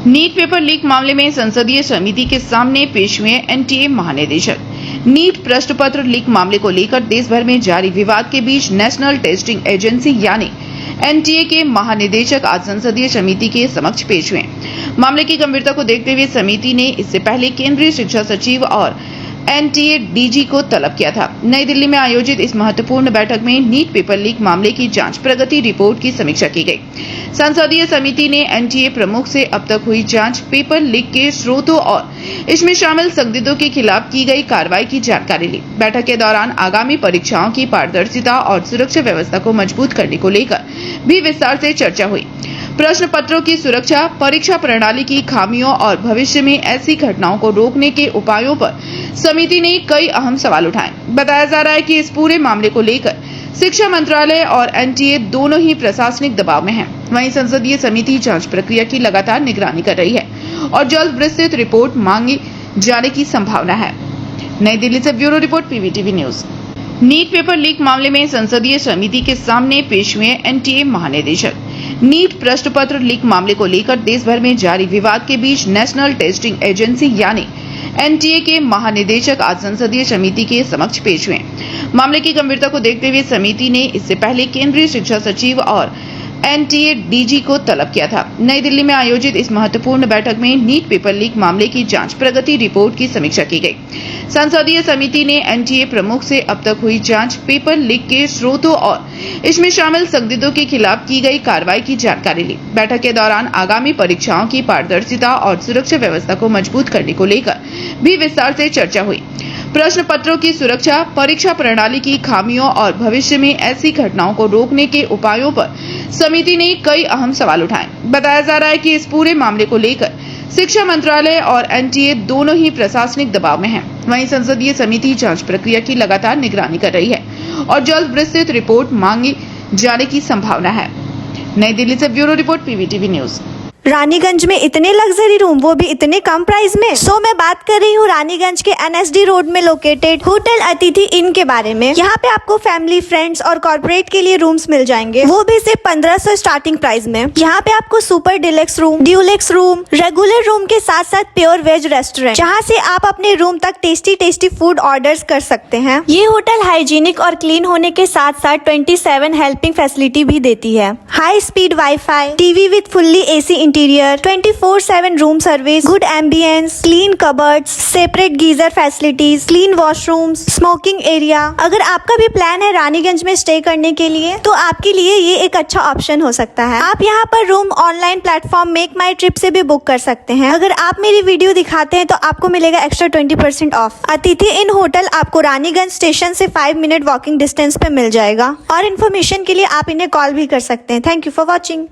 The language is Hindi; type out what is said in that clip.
नीट पेपर लीक मामले में संसदीय समिति के सामने पेश हुए एनटीए महानिदेशक। नीट प्रश्न पत्र लीक मामले को लेकर देश भर में जारी विवाद के बीच नेशनल टेस्टिंग एजेंसी यानी एनटीए के महानिदेशक आज संसदीय समिति के समक्ष पेश हुए। मामले की गंभीरता को देखते हुए समिति ने इससे पहले केंद्रीय शिक्षा सचिव और एनटीए डीजी को तलब किया था। नई दिल्ली में आयोजित इस महत्वपूर्ण बैठक में नीट पेपर लीक मामले की जांच प्रगति रिपोर्ट की समीक्षा की गई। संसदीय समिति ने एनटीए प्रमुख से अब तक हुई जांच, पेपर लीक के स्रोतों और इसमें शामिल संदिग्धों के खिलाफ की गई कार्रवाई की जानकारी ली। बैठक के दौरान आगामी परीक्षाओं की पारदर्शिता और सुरक्षा व्यवस्था को मजबूत करने को लेकर भी विस्तार से चर्चा हुई। प्रश्न पत्रों की सुरक्षा, परीक्षा प्रणाली की खामियों और भविष्य में ऐसी घटनाओं को रोकने के उपायों पर समिति ने कई अहम सवाल उठाए। बताया जा रहा है कि इस पूरे मामले को लेकर शिक्षा मंत्रालय और एनटीए दोनों ही प्रशासनिक दबाव में हैं। वहीं संसदीय समिति जांच प्रक्रिया की लगातार निगरानी कर रही है और जल्द विस्तृत रिपोर्ट मांगी जाने की संभावना है। नई दिल्ली से bureau report, PVTV news. NEET paper leak मामले में संसदीय समिति के सामने पेश हुए एनटीए महानिदेशक। नीट प्रश्न पत्र लीक मामले को लेकर देश भर में जारी विवाद के बीच नेशनल टेस्टिंग एजेंसी यानी एनटीए के महानिदेशक आज संसदीय समिति के समक्ष पेश हुए। मामले की गंभीरता को देखते हुए समिति ने इससे पहले केंद्रीय शिक्षा सचिव और एनटीए डीजी को तलब किया था। नई दिल्ली में आयोजित इस महत्वपूर्ण बैठक में नीट पेपर लीक मामले की जांच प्रगति रिपोर्ट की समीक्षा की गई। संसदीय समिति ने एनटीए प्रमुख से अब तक हुई जांच, पेपर लीक के स्रोतों और इसमें शामिल संदिग्धों के खिलाफ की गई कार्रवाई की जानकारी ली। बैठक के दौरान आगामी परीक्षाओं की पारदर्शिता और सुरक्षा व्यवस्था को मजबूत करने को लेकर भी विस्तार से चर्चा हुई। प्रश्न पत्रों की सुरक्षा, परीक्षा प्रणाली की खामियों और भविष्य में ऐसी घटनाओं को रोकने के उपायों पर समिति ने कई अहम सवाल उठाए। बताया जा रहा है कि इस पूरे मामले को लेकर शिक्षा मंत्रालय और एनटीए दोनों ही प्रशासनिक दबाव में हैं। वहीं संसदीय समिति जांच प्रक्रिया की लगातार निगरानी कर रही है और जल्द विस्तृत रिपोर्ट मांगी जाने की संभावना है। नई दिल्ली से bureau report, PVTV news. Raniganj में इतने लग्जरी रूम, वो भी इतने कम प्राइस में। सो मैं बात कर रही हूँ रानीगंज के एनएसडी रोड में लोकेटेड होटल अतिथि इन के बारे में। यहाँ पे आपको फैमिली, फ्रेंड्स और कॉर्पोरेट के लिए रूम्स मिल जाएंगे, वो भी सिर्फ 1500 स्टार्टिंग प्राइस में। यहाँ पे आपको super deluxe room, Dulux room, regular room के साथ साथ प्योर वेज रेस्टोरेंट, जहाँ से आप अपने रूम तक टेस्टी फूड ऑर्डर कर सकते हैं। ये होटल हाइजीनिक और क्लीन होने के साथ साथ 27 हेल्पिंग फैसिलिटी भी देती है। High speed wifi, TV with fully AC interior, 24/7 room service, good ambience, clean cupboards, separate geyser facilities, clean washrooms, smoking area. अगर आपका भी प्लान है रानीगंज में स्टे करने के लिए तो आपके लिए ये एक अच्छा ऑप्शन हो सकता है। आप यहाँ पर रूम ऑनलाइन प्लेटफॉर्म मेक माई ट्रिप से भी बुक कर सकते हैं। अगर आप मेरी वीडियो दिखाते हैं तो आपको मिलेगा एक्स्ट्रा 20% ऑफ। अतिथि इन होटल आपको रानीगंज स्टेशन से 5 मिनट वॉकिंग डिस्टेंस पे मिल जाएगा और इन्फॉर्मेशन के लिए आप इन्हें कॉल भी कर सकते हैं। Thank you for watching.